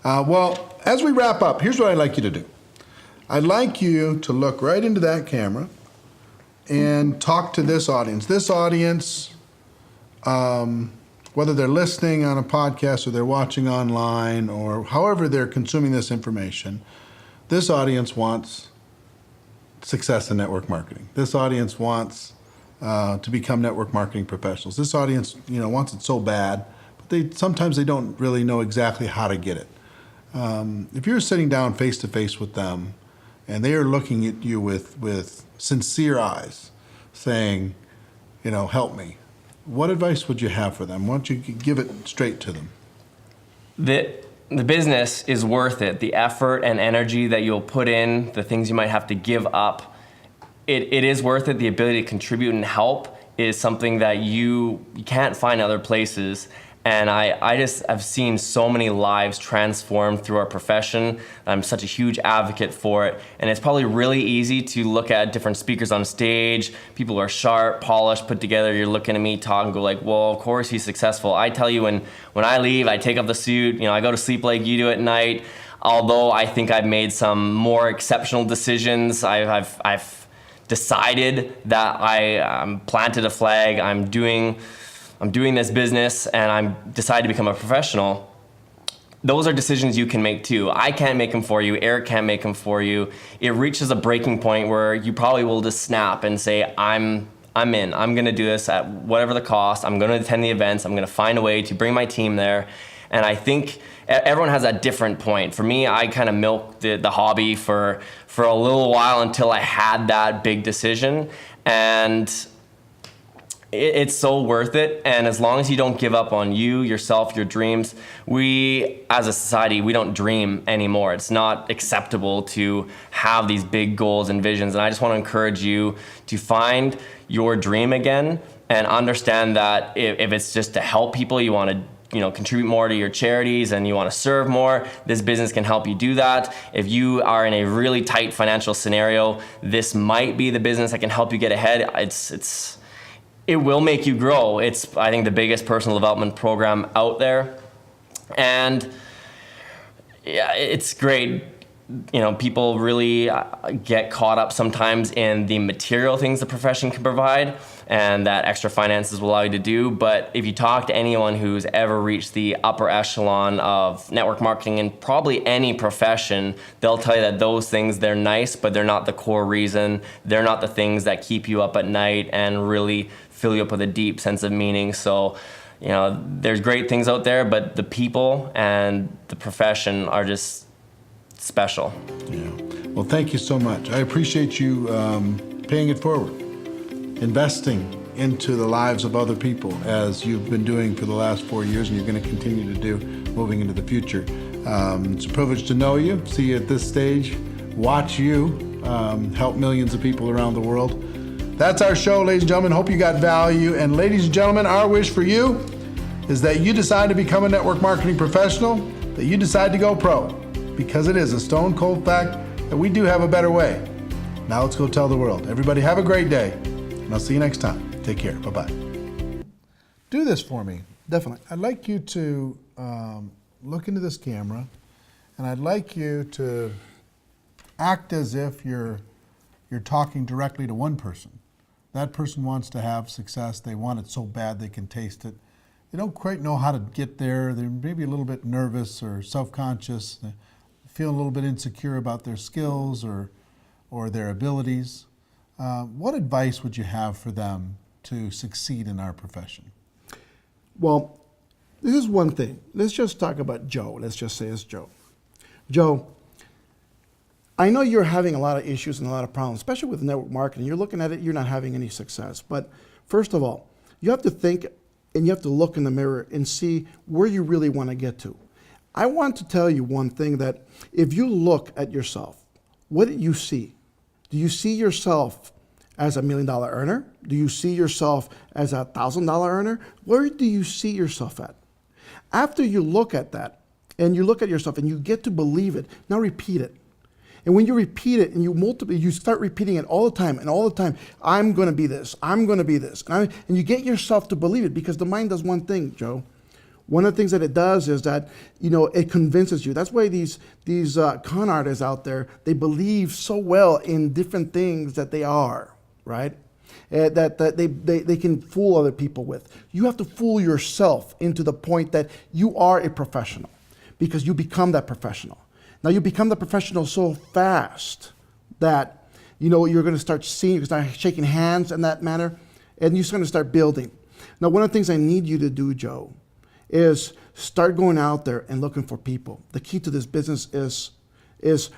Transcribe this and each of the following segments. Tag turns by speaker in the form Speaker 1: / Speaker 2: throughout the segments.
Speaker 1: Well, as we wrap up, here's what I'd like you to do. I'd like you to look right into that camera and talk to this audience. This audience, whether they're listening on a podcast or they're watching online or however they're consuming this information, this audience wants success in network marketing. This audience wants to become network marketing professionals. This audience, wants it so bad, but sometimes they don't really know exactly how to get it. If you're sitting down face to face with them and they are looking at you with sincere eyes saying, help me, what advice would you have for them? Why don't you give it straight to them?
Speaker 2: The business is worth it. The effort and energy that you'll put in, the things you might have to give up, it is worth it. The ability to contribute and help is something that you can't find other places. And I've seen so many lives transformed through our profession. I'm such a huge advocate for it. And it's probably really easy to look at different speakers on stage. People who are sharp, polished, put together. You're looking at me talk and go like, well, of course he's successful. I tell you, when I leave, I take off the suit. I go to sleep like you do at night. Although I think I've made some more exceptional decisions. I've decided that I planted a flag. I'm doing this business and I'm decided to become a professional. Those are decisions you can make too. I can't make them for you. Eric can't make them for you. It reaches a breaking point where you probably will just snap and say, I'm in. I'm gonna do this at whatever the cost. I'm gonna attend the events. I'm gonna find a way to bring my team there. And I think everyone has a different point. For me, I kind of milked the hobby for a little while until I had that big decision. And it's so worth it, and as long as you don't give up on you, yourself, your dreams, we, as a society, we don't dream anymore. It's not acceptable to have these big goals and visions, and I just want to encourage you to find your dream again and understand that if it's just to help people, you want to contribute more to your charities and you want to serve more, this business can help you do that. If you are in a really tight financial scenario, this might be the business that can help you get ahead. It will make you grow. It's, I think, the biggest personal development program out there. And yeah, it's great. People really get caught up sometimes in the material things the profession can provide and that extra finances will allow you to do. But if you talk to anyone who's ever reached the upper echelon of network marketing in probably any profession, they'll tell you that those things, they're nice, but they're not the core reason. They're not the things that keep you up at night and really fill you up with a deep sense of meaning. So, there's great things out there, but the people and the profession are just special.
Speaker 1: Yeah. Well, thank you so much. I appreciate you paying it forward, investing into the lives of other people as you've been doing for the last 4 years and you're going to continue to do moving into the future. It's a privilege to know you, see you at this stage, watch you help millions of people around the world. That's our show, ladies and gentlemen. Hope you got value. And ladies and gentlemen, our wish for you is that you decide to become a network marketing professional, that you decide to go pro, because it is a stone cold fact that we do have a better way. Now let's go tell the world. Everybody have a great day, and I'll see you next time. Take care. Bye-bye. Do this for me.
Speaker 3: Definitely. I'd like you to look into this camera, and I'd like you to act as if you're talking directly to one person. That person wants to have success. They want it so bad they can taste it. They don't quite know how to get there. They're maybe a little bit nervous or self-conscious. They feel a little bit insecure about their skills or their abilities. What advice would you have for them to succeed in our profession?
Speaker 4: Well, this is one thing. Let's just talk about Joe. Let's just say it's Joe. Joe, I know you're having a lot of issues and a lot of problems, especially with network marketing. You're looking at it, you're not having any success. But first of all, you have to think and you have to look in the mirror and see where you really want to get to. I want to tell you one thing, that if you look at yourself, what do you see? Do you see yourself as $1 million earner? Do you see yourself as a $1,000 earner? Where do you see yourself at? After you look at that and you look at yourself and you get to believe it, now repeat it. And when you repeat it and you start repeating it all the time and all the time, I'm going to be this, I'm going to be this. And you get yourself to believe it, because the mind does one thing, Joe. One of the things that it does is that, it convinces you. That's why these con artists out there, they believe so well in different things that they are, right? That they can fool other people with. You have to fool yourself into the point that you are a professional, because you become that professional. Now you become the professional so fast that you're going to start seeing, you're going to start shaking hands in that manner, and you're going to start building. Now, one of the things I need you to do, Joe, is start going out there and looking for people. The key to this business is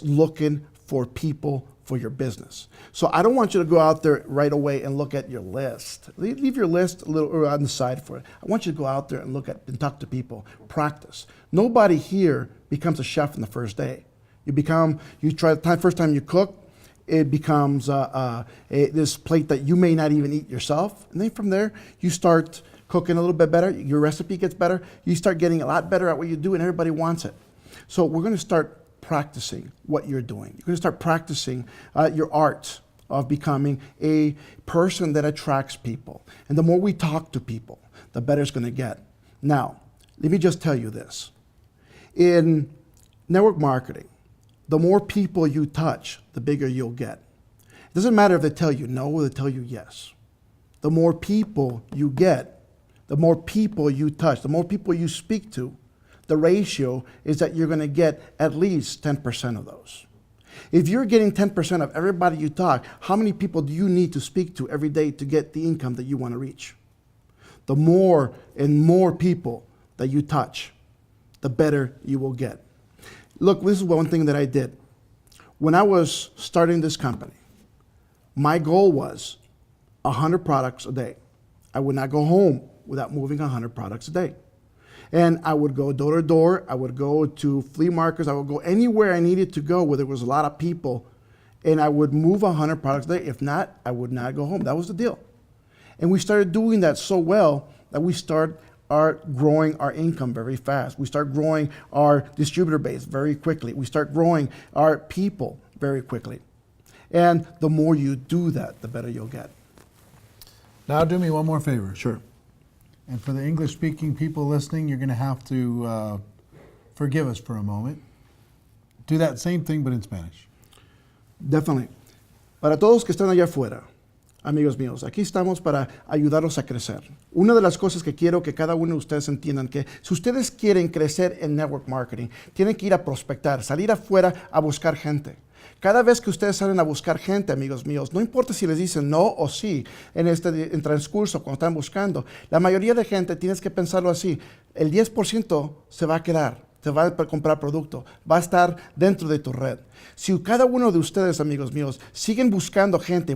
Speaker 4: looking for people for your business. So I don't want you to go out there right away and look at your list. Leave your list a little on the side for it. I want you to go out there and talk to people, practice. Nobody here becomes a chef in the first day. First time you cook, it becomes this plate that you may not even eat yourself. And then from there, you start cooking a little bit better. Your recipe gets better. You start getting a lot better at what you do, and everybody wants it. So we're going to start practicing what you're doing. You're going to start practicing your art of becoming a person that attracts people. And the more we talk to people, the better it's going to get. Now, let me just tell you this. In network marketing, the more people you touch, the bigger you'll get. It doesn't matter if they tell you no or they tell you yes. The more people you get, the more people you touch, the more people you speak to, the ratio is that you're going to get at least 10% of those. If you're getting 10% of everybody you talk, how many people do you need to speak to every day to get the income that you want to reach? The more and more people that you touch, the better you will get. Look, this is one thing that I did. When I was starting this company, my goal was 100 products a day. I would not go home without moving 100 products a day. And I would go door to door. I would go to flea markets. I would go anywhere I needed to go where there was a lot of people. And I would move 100 products a day. If not, I would not go home. That was the deal. And we started doing that so well that we are growing our income very fast. We start growing our distributor base very quickly. We start growing our people very quickly. And the more you do that, the better you'll get.
Speaker 3: Now do me one more favor.
Speaker 4: Sure.
Speaker 3: And for the English-speaking people listening, you're going to have to forgive us for a moment. Do that same thing, but in Spanish.
Speaker 4: Definitely. Para todos que están allá afuera, amigos míos, aquí estamos para ayudarlos a crecer. Una de las cosas que quiero que cada uno de ustedes entiendan que si ustedes quieren crecer en network marketing, tienen que ir a prospectar, salir afuera a buscar gente. Cada vez que ustedes salen a buscar gente, amigos míos, no importa si les dicen no o sí en transcurso cuando están buscando, la mayoría de gente tienes que pensarlo así, el 10% se va a quedar, te va a comprar producto, va a estar dentro de tu red. Si cada uno de ustedes, amigos míos, siguen buscando gente,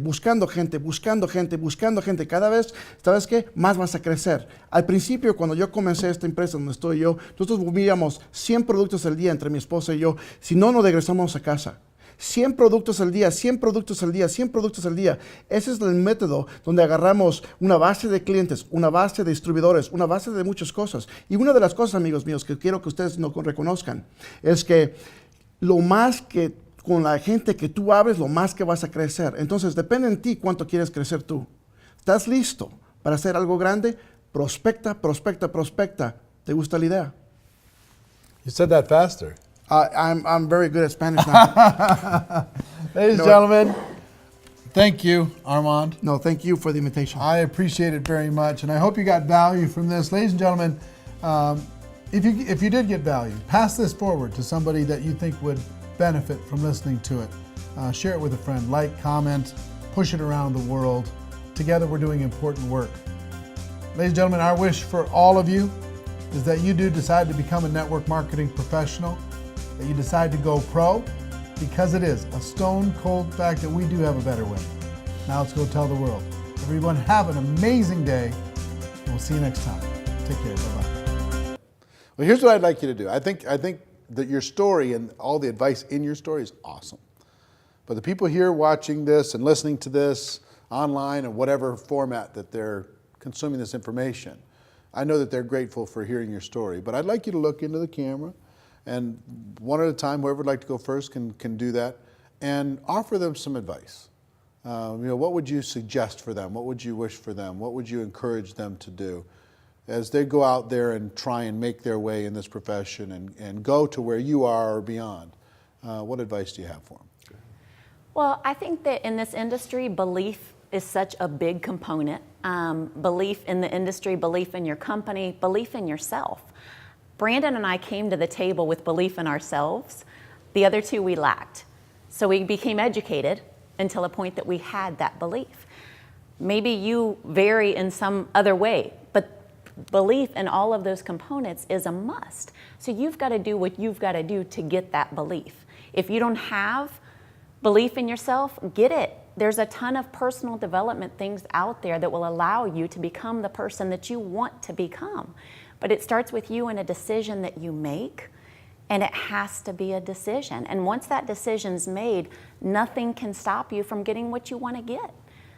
Speaker 4: cada vez, ¿sabes qué? Más vas a crecer. Al principio, cuando yo comencé esta empresa donde estoy yo, nosotros movíamos 100 productos al día entre mi esposa y yo, si no, nos regresamos a casa. 100 productos al día, 100 productos al día, 100 productos al día. Ese es el método donde agarramos una base de clientes, una base de distribuidores, una base de muchas cosas. Y una de las cosas, amigos míos, que quiero que ustedes no reconozcan, es que lo más que con la gente que tú hables, lo más que vas a crecer. Entonces, depende en ti cuánto quieres crecer tú. ¿Estás listo para hacer algo grande? Prospecta, prospecta, prospecta. ¿Te gusta la idea?
Speaker 1: You said that faster.
Speaker 4: I'm very good at Spanish now.
Speaker 3: Ladies and gentlemen, thank you, Armand.
Speaker 4: No, thank you for the invitation.
Speaker 3: I appreciate it very much, and I hope you got value from this. Ladies and gentlemen, if you did get value, pass this forward to somebody that you think would benefit from listening to it. Share it with a friend, like, comment, push it around the world. Together we're doing important work. Ladies and gentlemen, our wish for all of you is that you do decide to become a network marketing professional, that you decide to go pro, because it is a stone cold fact that we do have a better way. Now let's go tell the world. Everyone have an amazing day, and we'll see you next time. Take care, bye-bye.
Speaker 1: Well, here's what I'd like you to do. I think that your story and all the advice in your story is awesome. But the people here watching this and listening to this online or whatever format that they're consuming this information, I know that they're grateful for hearing your story. But I'd like you to look into the camera, and one at a time, whoever would like to go first can do that, and offer them some advice. What would you suggest for them? What would you wish for them? What would you encourage them to do? as they go out there and try and make their way in this profession and go to where you are or beyond, what advice do you have for them?
Speaker 5: Well, I think that in this industry, belief is such a big component. Belief in the industry, belief in your company, belief in yourself. Brandon and I came to the table with belief in ourselves. The other two we lacked. So we became educated until a point that we had that belief. Maybe you vary in some other way, but belief in all of those components is a must. So you've got to do what you've got to do to get that belief. If you don't have belief in yourself, get it. There's a ton of personal development things out there that will allow you to become the person that you want to become. But it starts with you and a decision that you make, and it has to be a decision. And once that decision's made, nothing can stop you from getting what you want to get.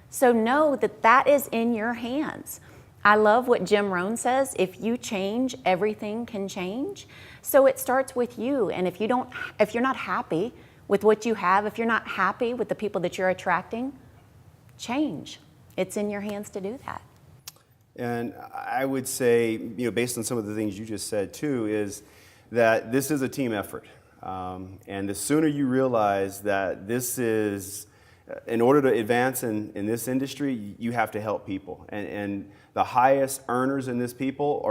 Speaker 5: So know that that is in your hands. I love what Jim Rohn says, if you change, everything can change. So it starts with you, and if you're not happy with what you have, if you're not happy with the people that you're attracting, change. It's in your hands to do that.
Speaker 6: And I would say, based on some of the things you just said too, is that this is a team effort. And the sooner you realize that this is, in order to advance in this industry, you have to help people. And the highest earners in this industry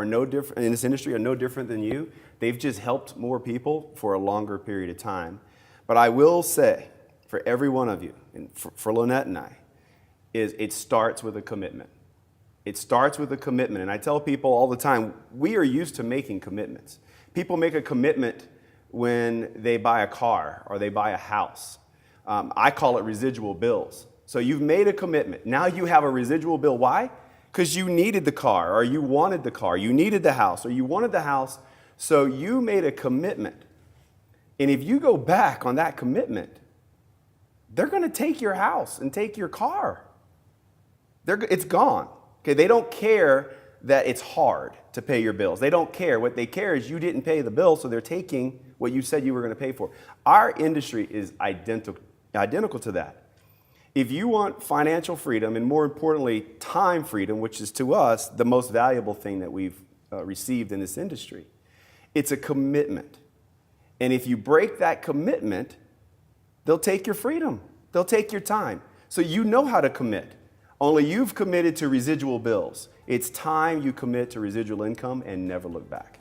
Speaker 6: are no different than you. They've just helped more people for a longer period of time. But I will say, for every one of you, and for Lynette and I, is it starts with a commitment. It starts with a commitment. And I tell people all the time, we are used to making commitments. People make a commitment when they buy a car or they buy a house. I call it residual bills. So you've made a commitment. Now you have a residual bill. Why? Because you needed the car, or you wanted the car, you needed the house, or you wanted the house. So you made a commitment. And if you go back on that commitment, they're going to take your house and take your car. It's gone. Okay, they don't care that it's hard to pay your bills. They don't care. What they care is you didn't pay the bill, so they're taking what you said you were going to pay for. Our industry is identical to that. If you want financial freedom, and more importantly, time freedom, which is to us the most valuable thing that we've received in this industry, it's a commitment. And if you break that commitment, they'll take your freedom. They'll take your time. So you know how to commit. Only you've committed to residual bills. It's time you commit to residual income and never look back.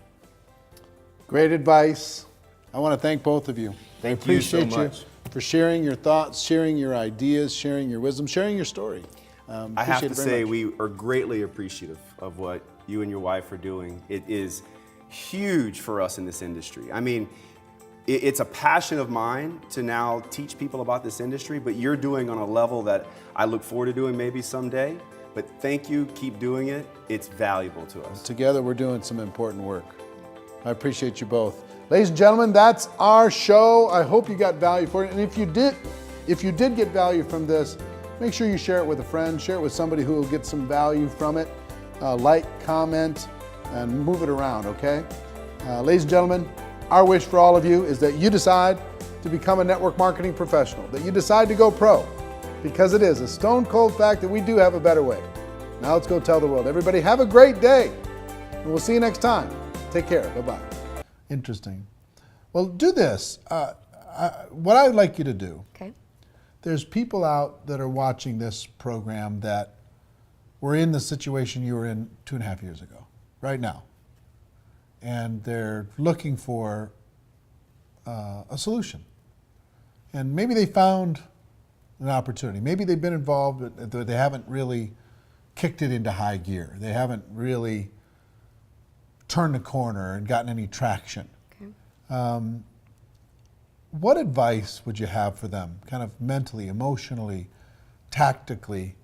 Speaker 1: Great advice. I want to thank both of you.
Speaker 6: Thank you so
Speaker 1: Appreciate
Speaker 6: much.
Speaker 1: you for sharing your thoughts, sharing your ideas, sharing your wisdom, sharing your story.
Speaker 6: I have
Speaker 1: Appreciate
Speaker 6: to
Speaker 1: it very
Speaker 6: say
Speaker 1: much.
Speaker 6: we are greatly appreciative of what you and your wife are doing. It is huge for us in this industry. I mean, it's a passion of mine to now teach people about this industry, but you're doing on a level that I look forward to doing maybe someday. But thank you, keep doing it. It's valuable to us.
Speaker 1: Together we're doing some important work. I appreciate you both. Ladies and gentlemen, that's our show. I hope you got value for it. And if you did get value from this, make sure you share it with a friend, share it with somebody who will get some value from it. Like, comment, and move it around, okay? Ladies and gentlemen, our wish for all of you is that you decide to become a network marketing professional, that you decide to go pro, because it is a stone cold fact that we do have a better way. Now let's go tell the world. Everybody have a great day, and we'll see you next time. Take care. Bye-bye. Interesting. Well, do this. What I would like you to do,
Speaker 5: Okay.
Speaker 1: there's people out that are watching this program that were in the situation you were in 2.5 years ago, right now. And they're looking for a solution. And maybe they found an opportunity. Maybe they've been involved, but they haven't really kicked it into high gear. They haven't really turned the corner and gotten any traction.
Speaker 5: Okay.
Speaker 1: What advice would you have for them, kind of mentally, emotionally, tactically,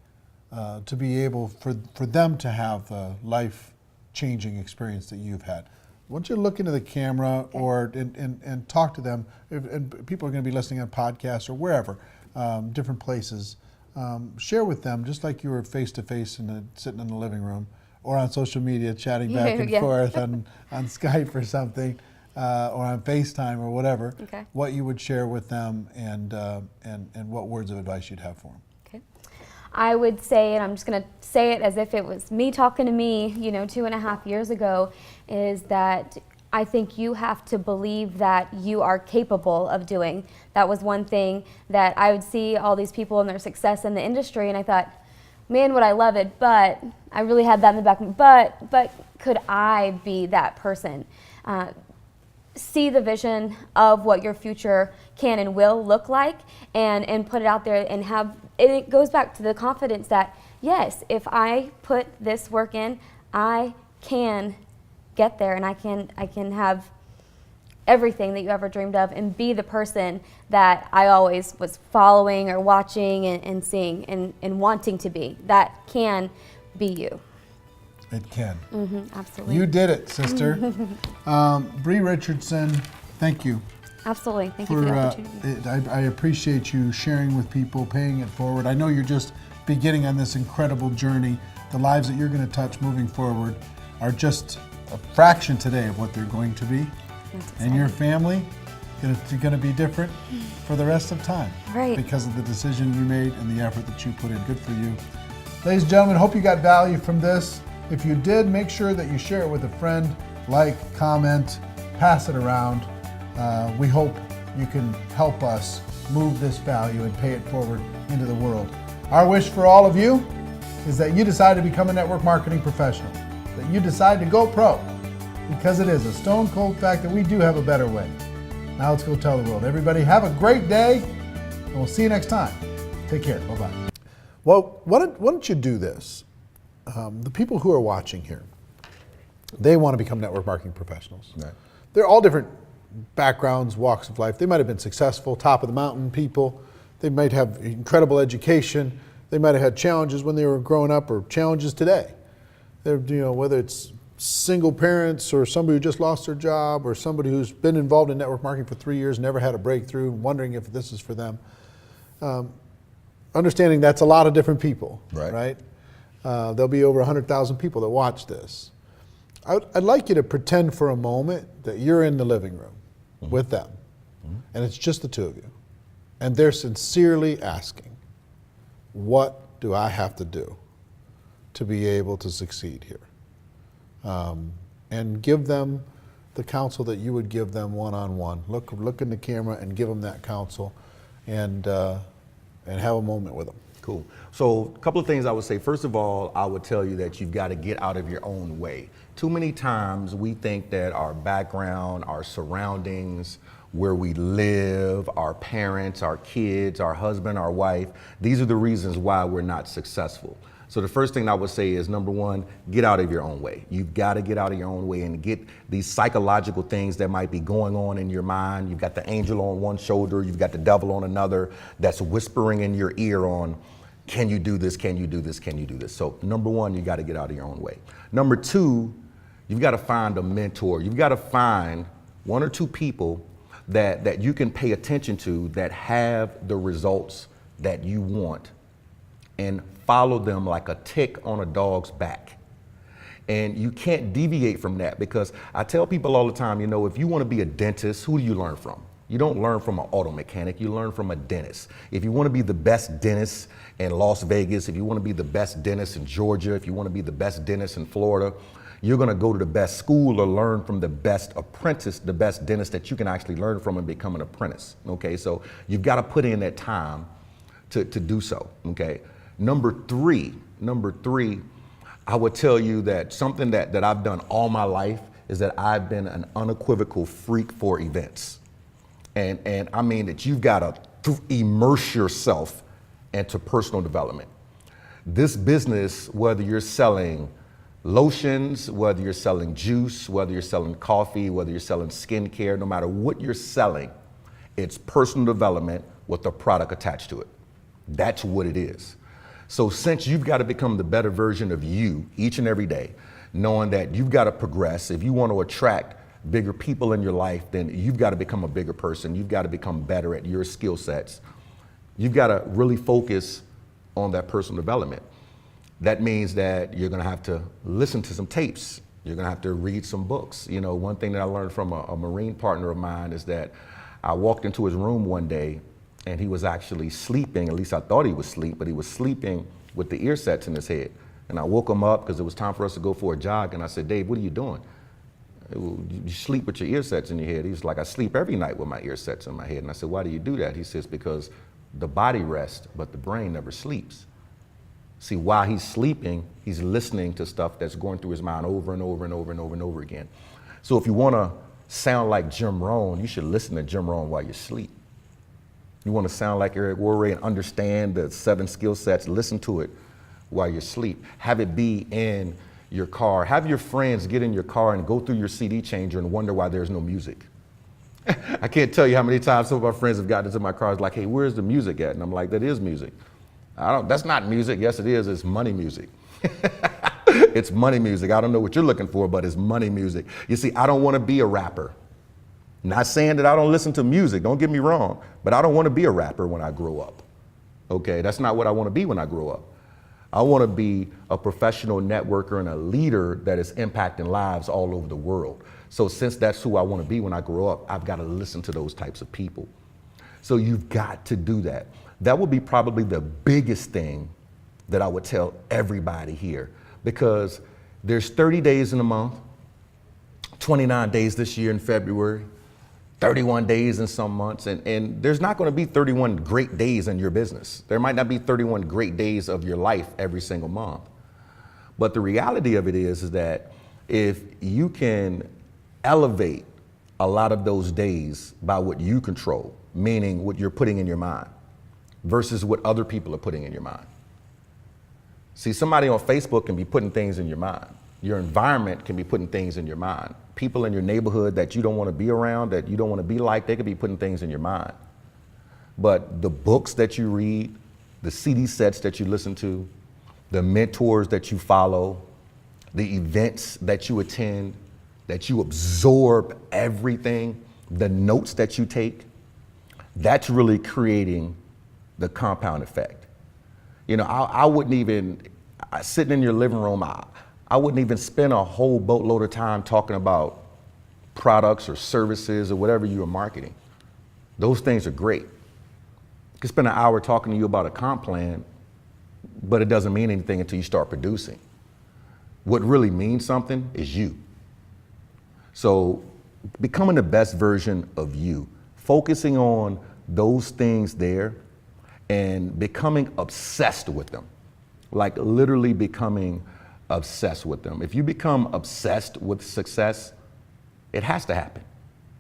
Speaker 1: to be able for them to have the life-changing experience that you've had? Why don't you look into the camera and talk to them, and people are going to be listening on podcasts or wherever, different places. Share with them, just like you were face-to-face sitting in the living room, or on social media chatting back and forth on Skype or something, or on FaceTime or whatever,
Speaker 5: Okay.
Speaker 1: what you would share with them and what words of advice you'd have for them.
Speaker 5: Okay.
Speaker 7: I would say, and I'm just going to say it as if it was me talking to me, 2.5 years ago, is that I think you have to believe that you are capable of doing. That was one thing that I would see all these people and their success in the industry, and I thought, man, would I love it, but I really had that in the back of me, but could I be that person? See the vision of what your future can and will look like, and put it out there, and it goes back to the confidence that, yes, if I put this work in, I can get there, and I can have everything that you ever dreamed of and be the person that I always was following or watching and seeing and wanting to be. That can be you.
Speaker 3: It can.
Speaker 7: Absolutely.
Speaker 3: You did it, sister. Bree Richardson, thank you.
Speaker 7: Absolutely. Thank you for the opportunity.
Speaker 3: I appreciate you sharing with people, paying it forward. I know you're just beginning on this incredible journey. The lives that you're going to touch moving forward are just a fraction today of what they're going to be. And your family is going to be different for the rest of time.
Speaker 7: Right.
Speaker 3: Because of the decision you made and the effort that you put in. Good for you. Ladies and gentlemen, hope you got value from this. If you did, make sure that you share it with a friend, like, comment, pass it around. We hope you can help us move this value and pay it forward into the world. Our wish for all of you is that you decide to become a network marketing professional, that you decide to go pro, because it is a stone cold fact that we do have a better way. Now let's go tell the world. Everybody have a great day, and we'll see you next time. Take care. Bye-bye. Well, why don't you do this? The people who are watching here, they want to become network marketing professionals.
Speaker 8: Right.
Speaker 3: They're all different backgrounds, walks of life. They might have been successful, top of the mountain people. They might have incredible education. They might have had challenges when they were growing up or challenges today. They're, whether it's single parents or somebody who just lost their job or somebody who's been involved in network marketing for 3 years, never had a breakthrough, wondering if this is for them. Understanding that's a lot of different people, right? There'll be over 100,000 people that watch this. I'd like you to pretend for a moment that you're in the living room with them, and it's just the two of you, and they're sincerely asking, what do I have to do to be able to succeed here? And give them the counsel that you would give them one-on-one. Look in the camera and give them that counsel, and have a moment with them.
Speaker 8: Cool. So a couple of things I would say. First of all, I would tell you that you've got to get out of your own way. Too many times we think that our background, our surroundings, where we live, our parents, our kids, our husband, our wife, these are the reasons why we're not successful. So the first thing I would say is, number one, get out of your own way. You've got to get out of your own way and get these psychological things that might be going on in your mind. You've got the angel on one shoulder, you've got the devil on another that's whispering in your ear on, can you do this, can you do this, can you do this? So number one, you got to get out of your own way. Number two, you've got to find a mentor. You've got to find one or two people that you can pay attention to that have the results that you want, and follow them like a tick on a dog's back. And you can't deviate from that, because I tell people all the time, if you want to be a dentist, who do you learn from? You don't learn from an auto mechanic, you learn from a dentist. If you want to be the best dentist in Las Vegas, if you want to be the best dentist in Georgia, if you want to be the best dentist in Florida, you're going to go to the best school or learn from the best apprentice, the best dentist that you can actually learn from and become an apprentice. Okay, so you've got to put in that time to do so. Okay. Number three, I would tell you that something that I've done all my life is that I've been an unequivocal freak for events. And I mean that you've got to immerse yourself into personal development. This business, whether you're selling lotions, whether you're selling juice, whether you're selling coffee, whether you're selling skincare, no matter what you're selling, it's personal development with a product attached to it. That's what it is. So since you've got to become the better version of you each and every day, knowing that you've got to progress, if you want to attract bigger people in your life, then you've got to become a bigger person. You've got to become better at your skill sets. You've got to really focus on that personal development. That means that you're going to have to listen to some tapes. You're going to have to read some books. One thing that I learned from a Marine partner of mine is that I walked into his room one day and he was actually sleeping, at least I thought he was asleep, but he was sleeping with the ear sets in his head. And I woke him up because it was time for us to go for a jog. And I said, Dave, what are you doing? You sleep with your ear sets in your head. He was like, I sleep every night with my ear sets in my head. And I said, why do you do that? He says, because the body rests, but the brain never sleeps. See, while he's sleeping, he's listening to stuff that's going through his mind over and over and over and over and over again. So if you want to sound like Jim Rohn, you should listen to Jim Rohn while you sleep. You want to sound like Eric Worre and understand the 7 skill sets, listen to it while you sleep. Have it be in your car. Have your friends get in your car and go through your CD changer and wonder why there's no music. I can't tell you how many times some of our friends have gotten into my car, it's like, hey, where's the music at? And I'm like, that is music. That's not music. Yes, it is. It's money music. It's money music. I don't know what you're looking for, but it's money music. You see, I don't want to be a rapper. Not saying that I don't listen to music, don't get me wrong, but I don't want to be a rapper when I grow up. Okay, that's not what I want to be when I grow up. I want to be a professional networker and a leader that is impacting lives all over the world. So since that's who I want to be when I grow up, I've got to listen to those types of people. So you've got to do that. That would be probably the biggest thing that I would tell everybody here, because there's 30 days in a month, 29 days this year in February, 31 days in some months, and there's not going to be 31 great days in your business. There might not be 31 great days of your life every single month. But the reality of it is that if you can elevate a lot of those days by what you control, meaning what you're putting in your mind, versus what other people are putting in your mind. See, somebody on Facebook can be putting things in your mind. Your environment can be putting things in your mind. People in your neighborhood that you don't want to be around, that you don't want to be like, they could be putting things in your mind. But the books that you read, the CD sets that you listen to, the mentors that you follow, the events that you attend, that you absorb everything, the notes that you take, that's really creating the compound effect. You know, I wouldn't even, sitting in your living room, I wouldn't even spend a whole boatload of time talking about products or services or whatever you are marketing. Those things are great. I could spend an hour talking to you about a comp plan, but it doesn't mean anything until you start producing. What really means something is you. So becoming the best version of you, focusing on those things there and becoming obsessed with them, like literally becoming obsessed with them. If you become obsessed with success, it has to happen.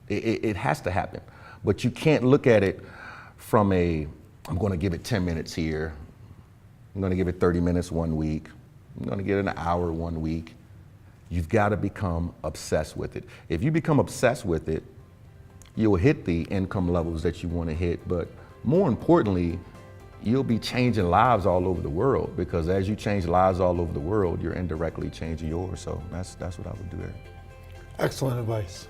Speaker 8: It has to happen. But you can't look at it from I'm going to give it 10 minutes here. I'm going to give it 30 minutes one week. I'm going to give it an hour one week. You've got to become obsessed with it. If you become obsessed with it, you'll hit the income levels that you want to hit. But more importantly, you'll be changing lives all over the world, because as you change lives all over the world, you're indirectly changing yours. So that's what I would do there.
Speaker 3: Excellent advice.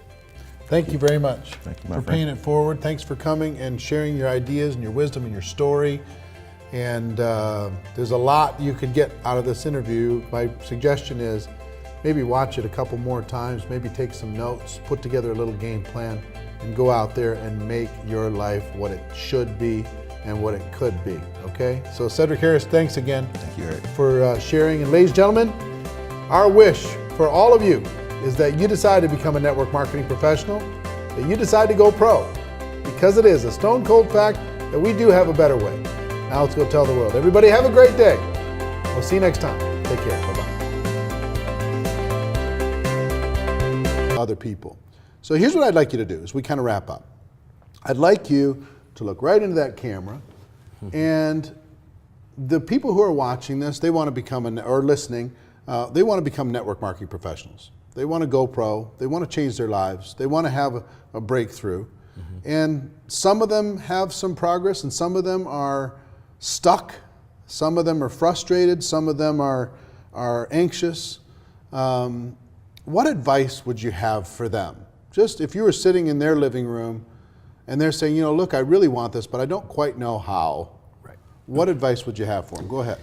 Speaker 3: Thank you very much
Speaker 8: Thank you, my
Speaker 3: for
Speaker 8: friend.
Speaker 3: paying it forward. Thanks for coming and sharing your ideas and your wisdom and your story. And there's a lot you could get out of this interview. My suggestion is maybe watch it a couple more times, maybe take some notes, put together a little game plan, and go out there and make your life what it should be and what it could be, okay? So Cedric Harris, thanks again
Speaker 8: you, Eric.
Speaker 3: for sharing. And ladies and gentlemen, our wish for all of you is that you decide to become a network marketing professional, that you decide to go pro, because it is a stone cold fact that we do have a better way. Now let's go tell the world. Everybody have a great day. We'll see you next time. Take care, bye-bye. Other people. So here's what I'd like you to do as we kind of wrap up. I'd like you to look right into that camera, and the people who are watching this, they want to become, or listening, they want to become network marketing professionals. They want to go pro, they want to change their lives, they want to have a breakthrough. And some of them have some progress, and some of them are stuck, some of them are frustrated, some of them are anxious. What advice would you have for them? Just if you were sitting in their living room and they're saying, you know, look, I really want this, but I don't quite know how.
Speaker 9: Right.
Speaker 3: What advice would you have for them? Go ahead.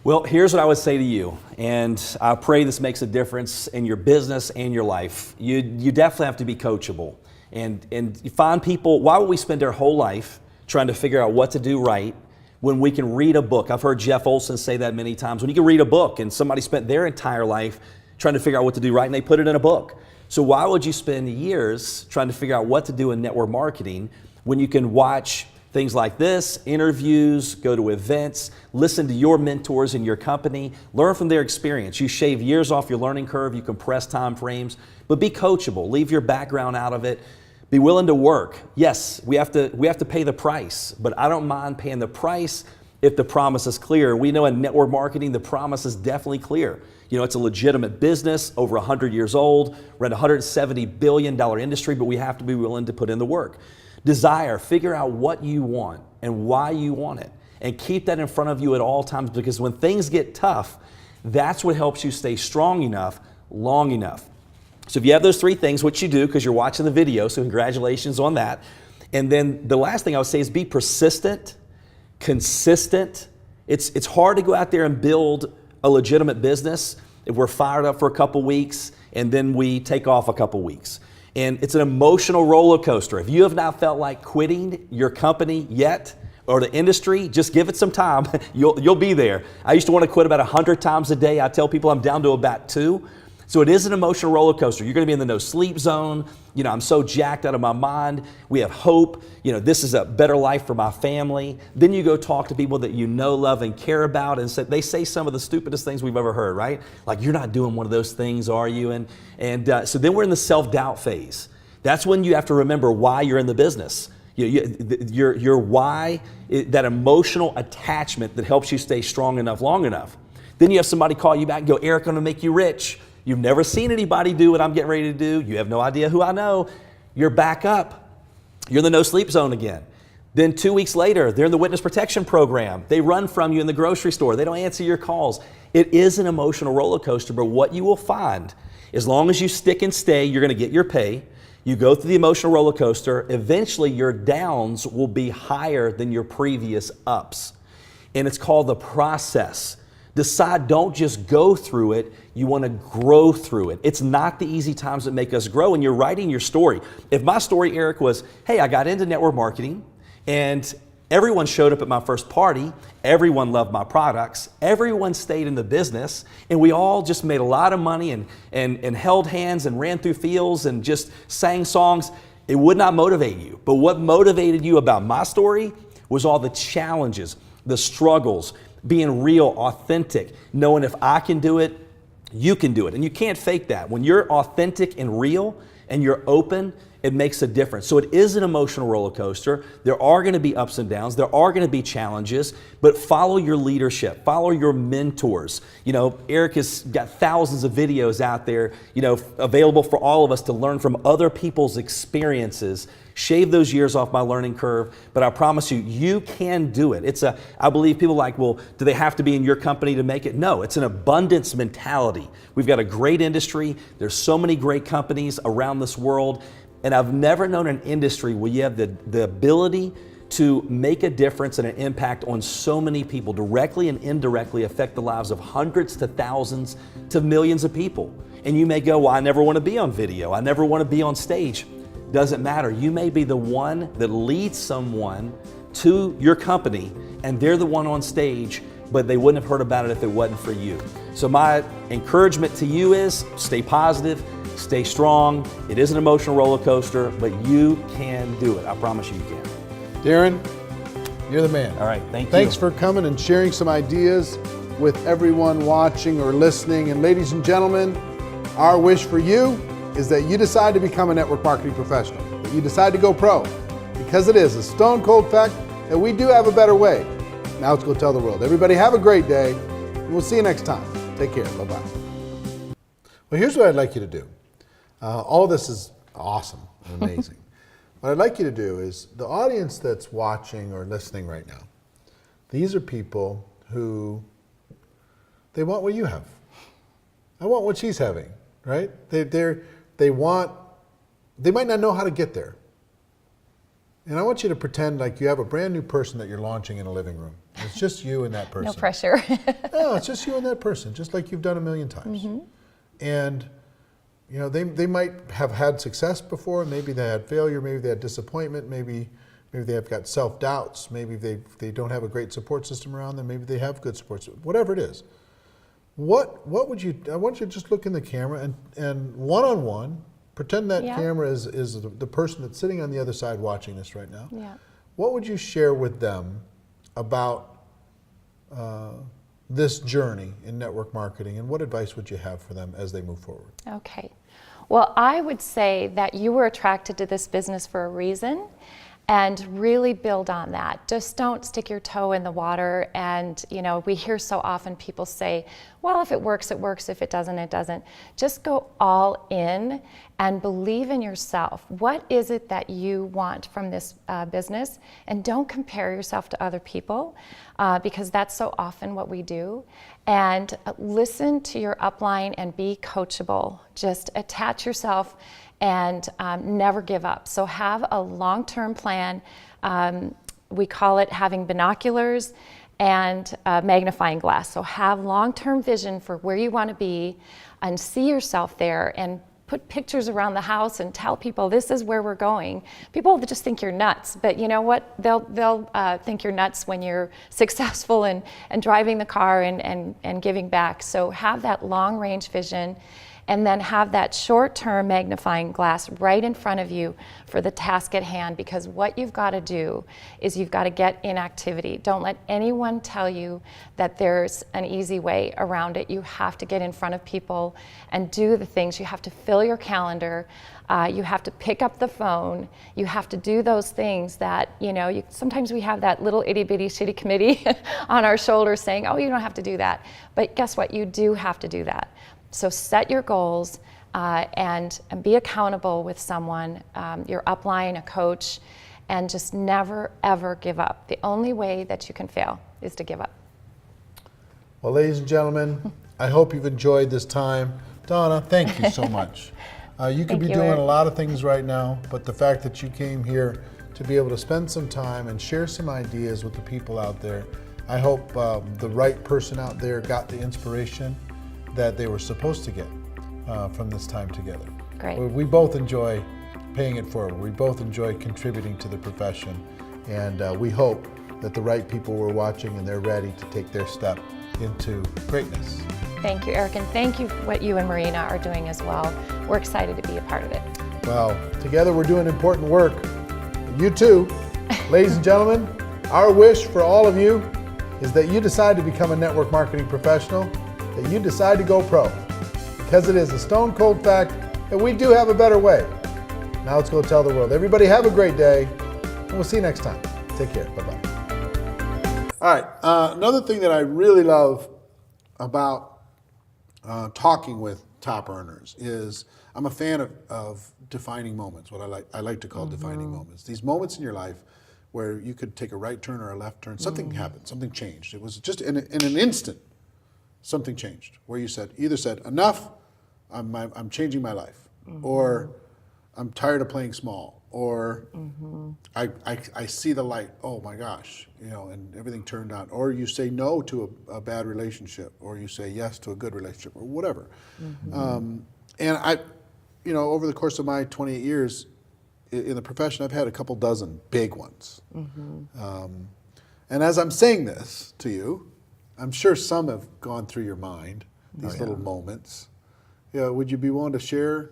Speaker 9: Well, here's what I would say to you, and I pray this makes a difference in your business and your life. You definitely have to be coachable, and you find people. Why would we spend our whole life trying to figure out what to do right when we can read a book. I've heard Jeff Olson say that many times. When you can read a book and somebody spent their entire life trying to figure out what to do right and they put it in a book. So why would you spend years trying to figure out what to do in network marketing when you can watch things like this, interviews, go to events, listen to your mentors in your company, learn from their experience. You shave years off your learning curve, you compress time frames, but be coachable, leave your background out of it. Be willing to work. Yes, we have to pay the price, but I don't mind paying the price if the promise is clear. We know in network marketing, the promise is definitely clear. You know, it's a legitimate business, over 100 years old. We're at a $170 billion industry, but we have to be willing to put in the work. Desire, figure out what you want and why you want it, and keep that in front of you at all times, because when things get tough, that's what helps you stay strong enough, long enough. So if you have those three things, which you do because you're watching the video, so congratulations on that. And then the last thing I would say is be persistent, consistent. It's hard to go out there and build a legitimate business if we're fired up for a couple weeks and then we take off a couple weeks. And it's an emotional roller coaster. If you have not felt like quitting your company yet, or the industry, just give it some time. You'll be there. I used to want to quit about 100 times a day. I tell people I'm down to about 2. So it is an emotional roller coaster. You're going to be in the no sleep zone. You know, I'm so jacked out of my mind. We have hope. You know, this is a better life for my family. Then you go talk to people that you know, love, and care about, and they say some of the stupidest things we've ever heard, right? Like, you're not doing one of those things, are you? So then we're in the self-doubt phase. That's when you have to remember why you're in the business. Your why, that emotional attachment that helps you stay strong enough, long enough. Then you have somebody call you back and go, Eric, I'm going to make you rich. You've never seen anybody do what I'm getting ready to do. You have no idea who I know. You're back up. You're in the no sleep zone again. Then 2 weeks later, they're in the witness protection program. They run from you in the grocery store. They don't answer your calls. It is an emotional roller coaster, but what you will find, as long as you stick and stay, you're going to get your pay. You go through the emotional roller coaster. Eventually, your downs will be higher than your previous ups. And it's called the process. Decide, don't just go through it, you want to grow through it. It's not the easy times that make us grow, and you're writing your story. If my story, Eric, was, hey, I got into network marketing and everyone showed up at my first party, everyone loved my products, everyone stayed in the business, and we all just made a lot of money and held hands and ran through fields and just sang songs, it would not motivate you. But what motivated you about my story was all the challenges, the struggles, being real, authentic, knowing if I can do it, you can do it. And you can't fake that. When you're authentic and real and you're open, it makes a difference. So it is an emotional roller coaster. There are going to be ups and downs. There are going to be challenges, but follow your leadership. Follow your mentors. You know, Eric has got thousands of videos out there, you know, available for all of us to learn from other people's experiences. Shave those years off my learning curve, but I promise you, you can do it. I believe people are like, well, do they have to be in your company to make it? No, it's an abundance mentality. We've got a great industry. There's so many great companies around this world. And I've never known an industry where you have the ability to make a difference and an impact on so many people, directly and indirectly affect the lives of hundreds to thousands to millions of people. And you may go, well, I never want to be on video. I never want to be on stage. Doesn't matter. You may be the one that leads someone to your company and they're the one on stage, but they wouldn't have heard about it if it wasn't for you. So my encouragement to you is stay positive, stay strong. It is an emotional roller coaster, but you can do it. I promise you can.
Speaker 1: Darren, you're the man.
Speaker 9: All right, thank you.
Speaker 1: Thanks for coming and sharing some ideas with everyone watching or listening. And ladies and gentlemen, our wish for you is that you decide to become a network marketing professional, that you decide to go pro, because it is a stone cold fact that we do have a better way. Now let's go tell the world. Everybody have a great day, and we'll see you next time. Take care. Bye-bye. Well, here's what I'd like you to do. All this is awesome and amazing. What I'd like you to do is, the audience that's watching or listening right now, these are people who, they want what you have. I want what she's having, right? They might not know how to get there. And I want you to pretend like you have a brand new person that you're launching in a living room. It's just you and that person.
Speaker 7: No pressure.
Speaker 1: No, it's just you and that person, just like you've done a million times. Mm-hmm. And you know, they might have had success before, maybe they had failure, maybe they had disappointment, maybe
Speaker 3: maybe they've got self-doubts, maybe they don't have a great support system around them, maybe they have good support system, whatever it is. What would you, I want you to just look in the camera and one-on-one, pretend that
Speaker 10: Yeah.
Speaker 3: camera is the person that's sitting on the other side watching this right now.
Speaker 10: Yeah.
Speaker 3: What would you share with them about this journey in network marketing, and what advice would you have for them as they move forward?
Speaker 10: Okay. Well, I would say that you were attracted to this business for a reason, and really build on that. Just don't stick your toe in the water. And we hear so often people say, well, if it works, it works. If it doesn't, it doesn't. Just go all in and believe in yourself. What is it that you want from this business? And don't compare yourself to other people, because that's so often what we do. And listen to your upline and be coachable. Just attach yourself and never give up. So have a long-term plan. We call it having binoculars and a magnifying glass. So have long-term vision for where you want to be and see yourself there, and put pictures around the house and tell people this is where we're going. People just think you're nuts, but you know what? They'll think you're nuts when you're successful and driving the car and giving back. So have that long-range vision, and then have that short-term magnifying glass right in front of you for the task at hand, because what you've got to do is you've got to get in activity. Don't let anyone tell you that there's an easy way around it. You have to get in front of people and do the things. You have to fill your calendar. You have to pick up the phone. You have to do those things that, sometimes we have that little itty bitty shitty committee on our shoulders saying, oh, you don't have to do that. But guess what? You do have to do that. So set your goals and be accountable with someone, your upline, a coach, and just never, ever give up. The only way that you can fail is to give up.
Speaker 3: Well, ladies and gentlemen, I hope you've enjoyed this time. Donna, thank you so much. You could
Speaker 10: Thank
Speaker 3: be
Speaker 10: you,
Speaker 3: doing
Speaker 10: Eric.
Speaker 3: a lot of things right now, but the fact that you came here to be able to spend some time and share some ideas with the people out there, I hope the right person out there got the inspiration that they were supposed to get from this time together.
Speaker 10: Great.
Speaker 3: We both enjoy paying it forward. We both enjoy contributing to the profession, and we hope that the right people were watching and they're ready to take their step into greatness.
Speaker 10: Thank you, Eric, and thank you for what you and Marina are doing as well. We're excited to be a part of it.
Speaker 3: Well, together we're doing important work. You too. Ladies and gentlemen, our wish for all of you is that you decide to become a network marketing professional, that you decide to go pro, because it is a stone cold fact that we do have a better way. Now let's go tell the world. Everybody have a great day, and we'll see you next time. Take care. Bye-bye. All right. Another thing that I really love about talking with top earners is I'm a fan of defining moments, what I like to call defining moments. These moments in your life where you could take a right turn or a left turn, something happened, something changed. It was just in an instant, something changed, where you either said, enough, I'm changing my life, or I'm tired of playing small, or I see the light, oh my gosh, and everything turned on. Or you say no to a bad relationship, or you say yes to a good relationship, or whatever. And I, over the course of my 28 years in the profession, I've had a couple dozen big ones. And as I'm saying this to you, I'm sure some have gone through your mind, these little moments. Would you be willing to share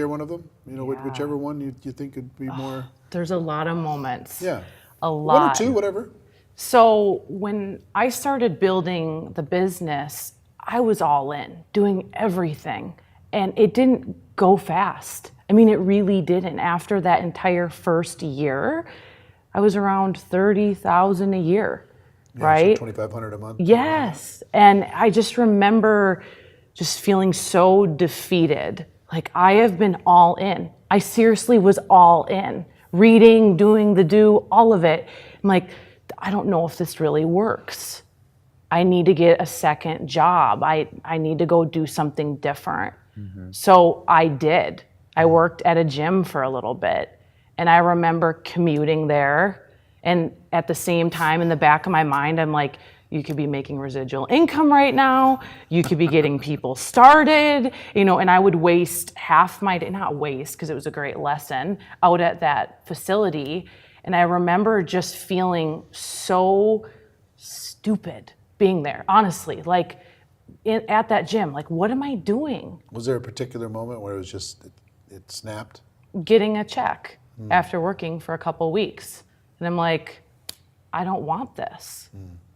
Speaker 3: one of them? Whichever one you think could be more.
Speaker 11: There's a lot of moments.
Speaker 3: Yeah.
Speaker 11: A lot.
Speaker 3: One or two, whatever.
Speaker 11: So when I started building the business, I was all in, doing everything. And it didn't go fast. I mean, it really didn't. After that entire first year, I was around $30,000 a year, right?
Speaker 3: So $2,500 a month.
Speaker 11: Yes. And I just remember just feeling so defeated. Like, I have been all in. I seriously was all in. Reading, doing all of it. I'm like, I don't know if this really works. I need to get a second job. I need to go do something different. So I did. I worked at a gym for a little bit, and I remember commuting there. And at the same time, in the back of my mind, I'm like, you could be making residual income right now. You could be getting people started, and I would waste half my day, not waste, because it was a great lesson, out at that facility. And I remember just feeling so stupid being there, honestly, like at that gym, like, what am I doing?
Speaker 1: Was there a particular moment where it was just, it snapped?
Speaker 11: Getting a check after working for a couple weeks. And I'm like, I don't want this.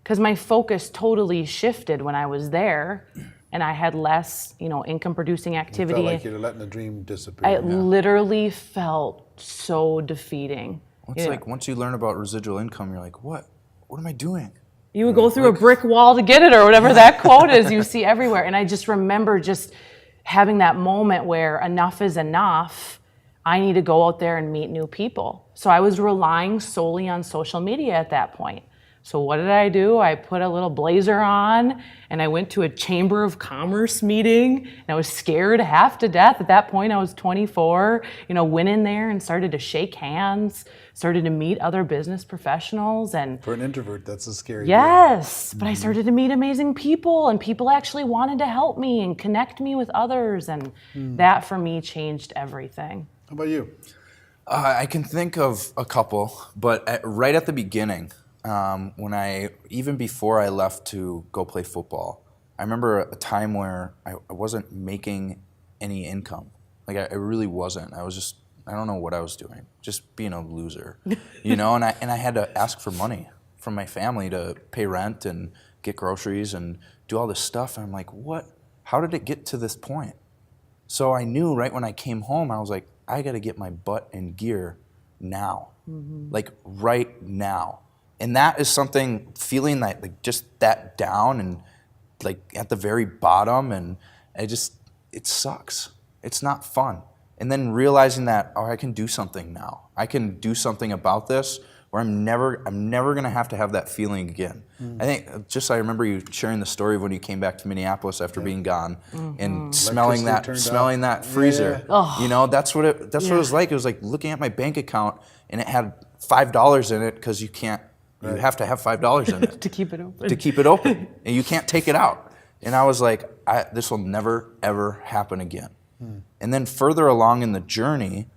Speaker 11: Because my focus totally shifted when I was there and I had less, income producing activity.
Speaker 1: You felt like you were letting the dream disappear.
Speaker 11: It literally felt so defeating.
Speaker 12: It's like once you learn about residual income, you're like, what am I doing?
Speaker 11: You would go through a brick wall to get it, or whatever that quote is you see everywhere. And I just remember just having that moment where enough is enough. I need to go out there and meet new people. So I was relying solely on social media at that point. So what did I do? I put a little blazer on and I went to a Chamber of Commerce meeting and I was scared half to death. At that point, I was 24, went in there and started to shake hands, started to meet other business professionals. And
Speaker 1: For an introvert, that's a scary
Speaker 11: yes, but I started to meet amazing people and people actually wanted to help me and connect me with others. And that for me changed everything.
Speaker 1: How about you?
Speaker 12: I can think of a couple, but right at the beginning, even before I left to go play football, I remember a time where I wasn't making any income. Like I really wasn't. I don't know what I was doing, just being a loser, and I had to ask for money from my family to pay rent and get groceries and do all this stuff. And I'm like, what? How did it get to this point? So I knew right when I came home, I was like, I got to get my butt in gear now, like right now. And that is something, feeling like just that down and like at the very bottom, and it sucks. It's not fun. And then realizing that, I can do something now. I can do something about this where I'm never gonna have to have that feeling again. I think I remember you sharing the story of when you came back to Minneapolis after being gone and smelling that freezer.
Speaker 1: Yeah.
Speaker 12: That's what it was like. It was like looking at my bank account and it had $5 in it because you have to have $5 in it
Speaker 11: To keep it open.
Speaker 12: to keep it open, and you can't take it out. And I was like, this will never ever happen again. And then further along in the journey,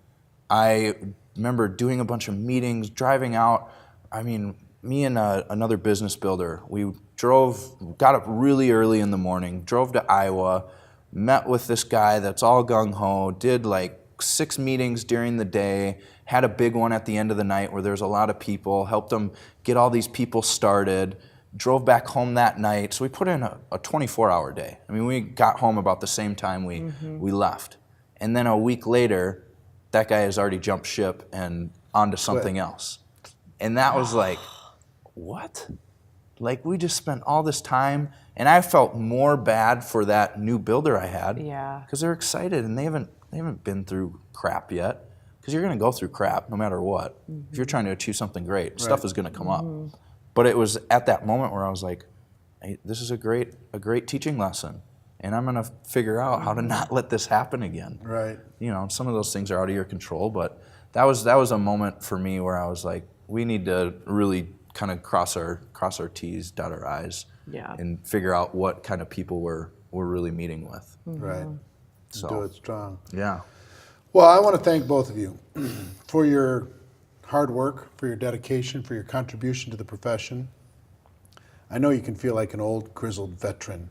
Speaker 12: I remember doing a bunch of meetings, driving out. I mean, me and another business builder, we got up really early in the morning, drove to Iowa, met with this guy that's all gung-ho, did like 6 meetings during the day, had a big one at the end of the night where there's a lot of people, helped them get all these people started, drove back home that night. So we put in a 24-hour day. I mean, we got home about the same time we left. And then a week later, that guy has already jumped ship and onto something else. And that was like, what? Like, we just spent all this time, and I felt more bad for that new builder I had.
Speaker 11: Yeah.
Speaker 12: Because they're excited and they haven't been through crap yet. Because you're going to go through crap no matter what. If you're trying to achieve something great, stuff is going to come up. But it was at that moment where I was like, hey, this is a great teaching lesson. And I'm going to figure out how to not let this happen again.
Speaker 1: Right.
Speaker 12: Some of those things are out of your control, but that was a moment for me where I was like, we need to really kind of cross our T's, dot our I's, and figure out what kind of people we're really meeting with.
Speaker 1: Right.
Speaker 12: So,
Speaker 1: Do it strong.
Speaker 12: yeah.
Speaker 1: Well, I want to thank both of you for your hard work, for your dedication, for your contribution to the profession. I know you can feel like an old, grizzled veteran,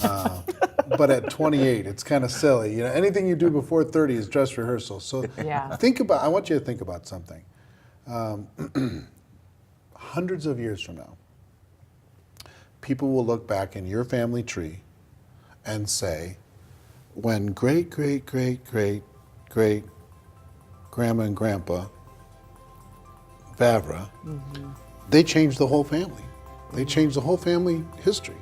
Speaker 1: but at 28, it's kind of silly. Anything you do before 30 is dress rehearsal. So I want you to think about something. Hundreds of years from now, people will look back in your family tree and say, when great, great, great, great, great grandma and grandpa Vavra, they changed the whole family. They changed the whole family history,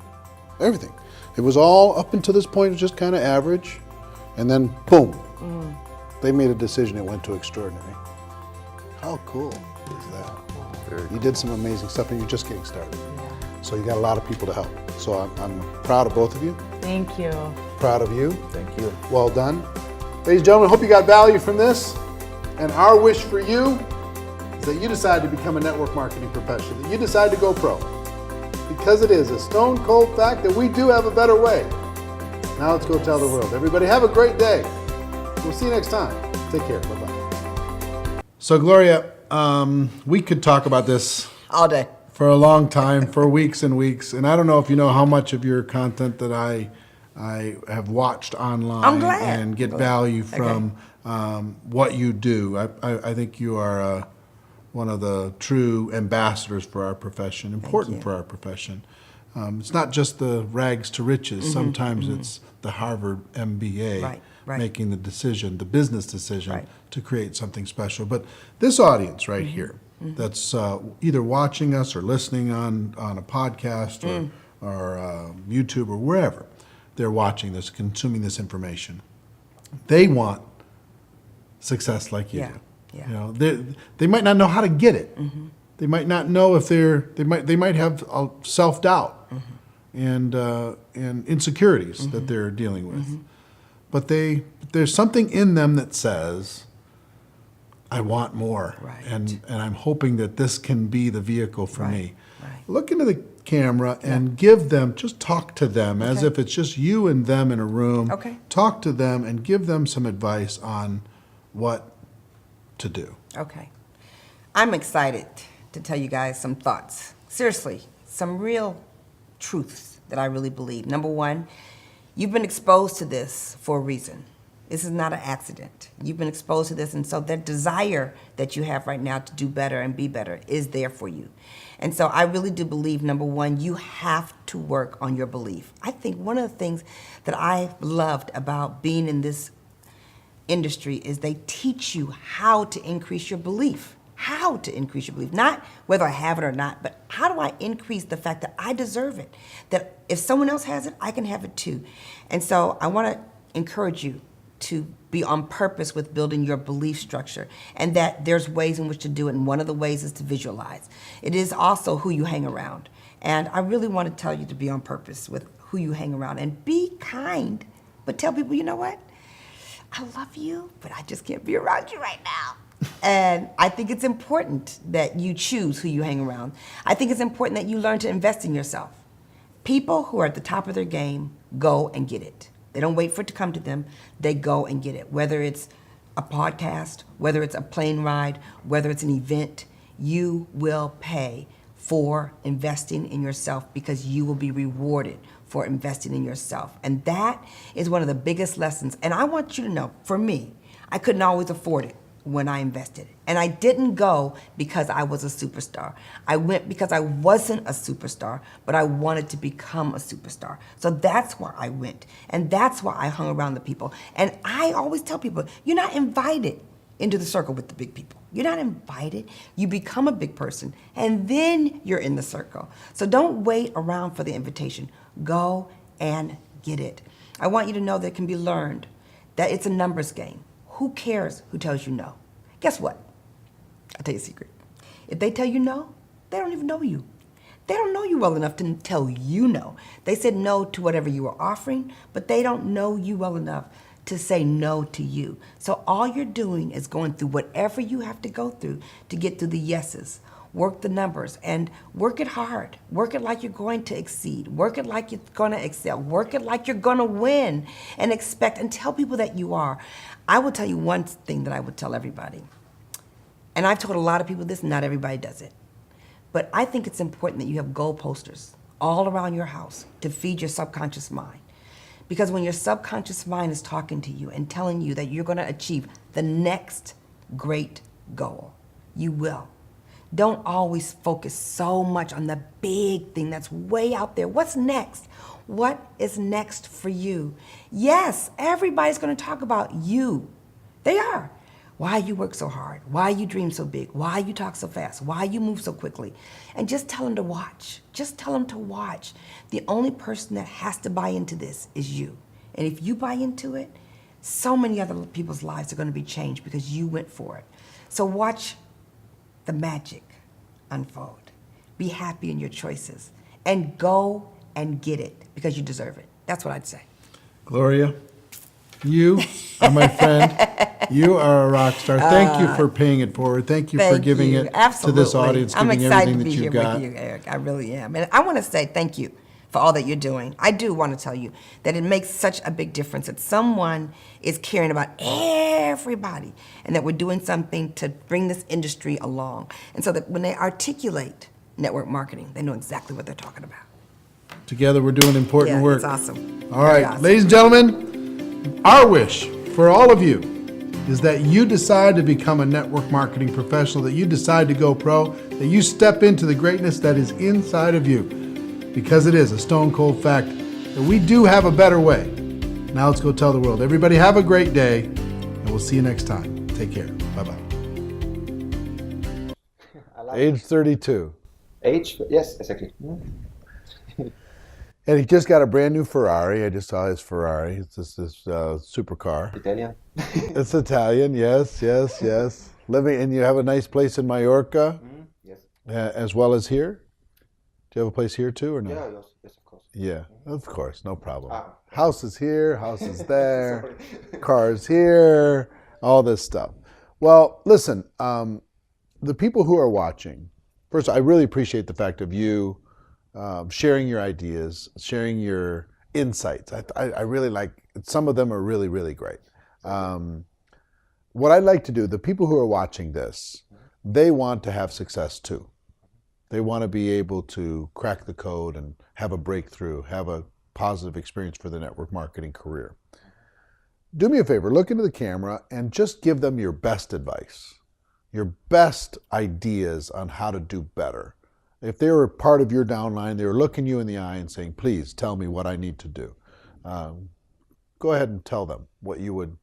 Speaker 1: everything. It was all up until this point, it was just kind of average, and then boom, they made a decision. It went to extraordinary. How cool is that? You did some amazing stuff, and you're just getting started. So you got a lot of people to help. So I'm proud of both of you.
Speaker 11: Thank you.
Speaker 1: Proud of you.
Speaker 12: Thank you.
Speaker 1: Well done. Ladies and gentlemen, hope you got value from this. And our wish for you is that you decide to become a network marketing professional, that you decide to go pro. Because it is a stone cold fact that we do have a better way. Now let's go tell the world. Everybody have a great day. We'll see you next time. Take care. Bye-bye. So Gloria, We could talk about this
Speaker 13: All day.
Speaker 1: for a long time, for weeks and weeks. And I don't know if you know how much of your content that I have watched online
Speaker 13: I'm glad.
Speaker 1: and get value from what you do. I think you are one of the true ambassadors for our profession, important for our profession. It's not just the rags to riches. Sometimes it's the Harvard MBA
Speaker 13: Right.
Speaker 1: making the decision, the business decision
Speaker 13: Right.
Speaker 1: to create something special. But this audience right here, that's either watching us or listening on a podcast or YouTube or wherever they're watching this, consuming this information, they want success like you
Speaker 13: Yeah,
Speaker 1: do.
Speaker 13: yeah.
Speaker 1: You know, they might not know how to get it. They might not know if they might have self-doubt and insecurities that they're dealing with. But there's something in them that says, I want more.
Speaker 13: Right.
Speaker 1: And I'm hoping that this can be the vehicle for me.
Speaker 13: Right.
Speaker 1: Look into the camera and give them, just talk to them as if it's just you and them in a room.
Speaker 13: Okay.
Speaker 1: Talk to them and give them some advice on what to do.
Speaker 13: Okay. I'm excited to tell you guys some thoughts. Seriously, some real truths that I really believe. Number one, you've been exposed to this for a reason. This is not an accident. You've been exposed to this, and so that desire that you have right now to do better and be better is there for you. And so I really do believe, number one, you have to work on your belief. I think one of the things that I loved about being in this industry is they teach you how to increase your belief. How to increase your belief. Not whether I have it or not, but how do I increase the fact that I deserve it? That if someone else has it, I can have it too. And so I want to encourage you to be on purpose with building your belief structure, and that there's ways in which to do it, and one of the ways is to visualize. It is also who you hang around. And I really want to tell you to be on purpose with who you hang around, and be kind, but tell people, you know what? I love you, but I just can't be around you right now. And I think it's important that you choose who you hang around. I think it's important that you learn to invest in yourself. People who are at the top of their game go and get it. They don't wait for it to come to them. They go and get it. Whether it's a podcast, whether it's a plane ride, whether it's an event, you will pay for investing in yourself because you will be rewarded for investing in yourself. And that is one of the biggest lessons. And I want you to know, for me, I couldn't always afford it when I invested. And I didn't go because I was a superstar. I went because I wasn't a superstar, but I wanted to become a superstar. So that's why I went. And that's why I hung around the people. And I always tell people, you're not invited into the circle with the big people. You're not invited. You become a big person, and then you're in the circle. So don't wait around for the invitation. Go and get it. I want you to know that it can be learned, that it's a numbers game. Who cares who tells you no? Guess what? I'll tell you a secret. If they tell you no, they don't even know you. They don't know you well enough to tell you no. They said no to whatever you were offering, but they don't know you well enough to say no to you. So all you're doing is going through whatever you have to go through to get through the yeses. Work the numbers and work it hard. Work it like you're going to exceed. Work it like you're going to excel. Work it like you're going to win, and expect and tell people that you are. I will tell you one thing that I would tell everybody. And I've told a lot of people this, not everybody does it. But I think it's important that you have goal posters all around your house to feed your subconscious mind. Because when your subconscious mind is talking to you and telling you that you're going to achieve the next great goal, you will. Don't always focus so much on the big thing that's way out there. What's next? What is next for you? Yes, everybody's going to talk about you. They are. Why you work so hard, why you dream so big, why you talk so fast, why you move so quickly. And just tell them to watch. Just tell them to watch. The only person that has to buy into this is you. And if you buy into it, so many other people's lives are going to be changed because you went for it. So watch the magic unfold. Be happy in your choices and go and get it because you deserve it. That's what I'd say.
Speaker 1: Gloria, you are my friend. You are a rock star. Thank you for paying it forward. Thank you for giving
Speaker 13: you.
Speaker 1: it
Speaker 13: Absolutely.
Speaker 1: to this audience,
Speaker 13: I'm
Speaker 1: giving
Speaker 13: excited
Speaker 1: everything
Speaker 13: to
Speaker 1: that
Speaker 13: be
Speaker 1: you've
Speaker 13: here
Speaker 1: got.
Speaker 13: with you, Eric. I really am. And I want to say thank you for all that you're doing. I do want to tell you that it makes such a big difference that someone is caring about everybody and that we're doing something to bring this industry along. And so that when they articulate network marketing, they know exactly what they're talking about.
Speaker 1: Together, we're doing important
Speaker 13: Yeah,
Speaker 1: work.
Speaker 13: it's awesome.
Speaker 1: All
Speaker 13: Very
Speaker 1: right,
Speaker 13: awesome.
Speaker 1: ladies and gentlemen, our wish for all of you is that you decide to become a network marketing professional, that you decide to go pro, that you step into the greatness that is inside of you, because it is a stone cold fact that we do have a better way. Now let's go tell the world. Everybody have a great day, and we'll see you next time. Take care. Bye-bye. Age 32.
Speaker 14: Age? Yes, exactly.
Speaker 1: And he just got a brand new Ferrari. I just saw his Ferrari. It's this supercar.
Speaker 14: Italian.
Speaker 1: It's Italian, yes. Living, and you have a nice place in Mallorca,
Speaker 14: Yes.
Speaker 1: as well as here. Do you have a place here too, or no?
Speaker 14: Yeah, yes, of course.
Speaker 1: Yeah, of course, no problem.
Speaker 14: Ah.
Speaker 1: House is here, house is there, cars here, all this stuff. Well, listen, the people who are watching, first, I really appreciate the fact of you sharing your ideas, sharing your insights. I really like, some of them are really, really great. What I'd like to do, the people who are watching this, they want to have success too. They want to be able to crack the code and have a breakthrough, have a positive experience for the network marketing career. Do me a favor, look into the camera and just give them your best advice, your best ideas on how to do better. If they were part of your downline, they were looking you in the eye and saying, please tell me what I need to do. Go ahead and tell them what you would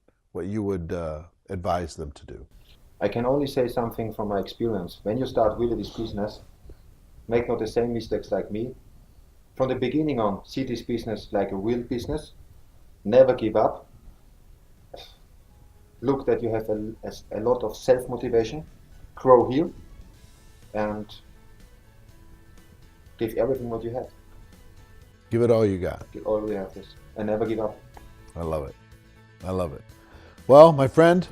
Speaker 1: advise them to do.
Speaker 14: I can only say something from my experience. When you start really this business, make not the same mistakes like me. From the beginning on, see this business like a real business. Never give up. Look that you have a lot of self-motivation. Grow here. And give everything what you have.
Speaker 1: Give it all you got.
Speaker 14: Give all you have this. And never give up.
Speaker 1: I love it. I love it. Well, my friend,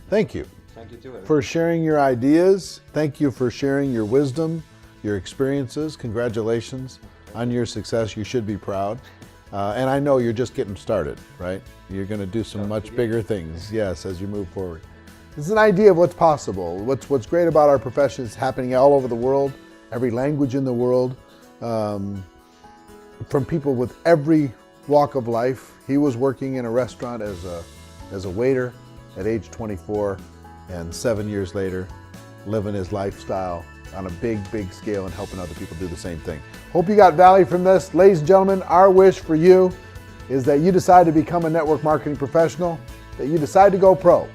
Speaker 1: thank you.
Speaker 14: Thank you too. Eric.
Speaker 1: For sharing your ideas. Thank you for sharing your wisdom, your experiences. Congratulations on your success. You should be proud. And I know you're just getting started, right? You're going to do some much bigger things, yes, as you move forward. This is an idea of what's possible. What's great about our profession is happening all over the world, every language in the world, from people with every walk of life. He was working in a restaurant as a waiter at age 24, and 7 years later, living his lifestyle on a big scale and helping other people do the same thing. Hope you got value from this. Ladies and gentlemen, our wish for you is that you decide to become a network marketing professional, that you decide to go pro,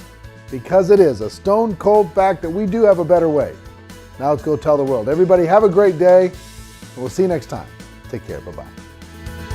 Speaker 1: because it is a stone cold fact that we do have a better way. Now let's go tell the world. Everybody have a great day, and we'll see you next time. Take care. Bye-bye.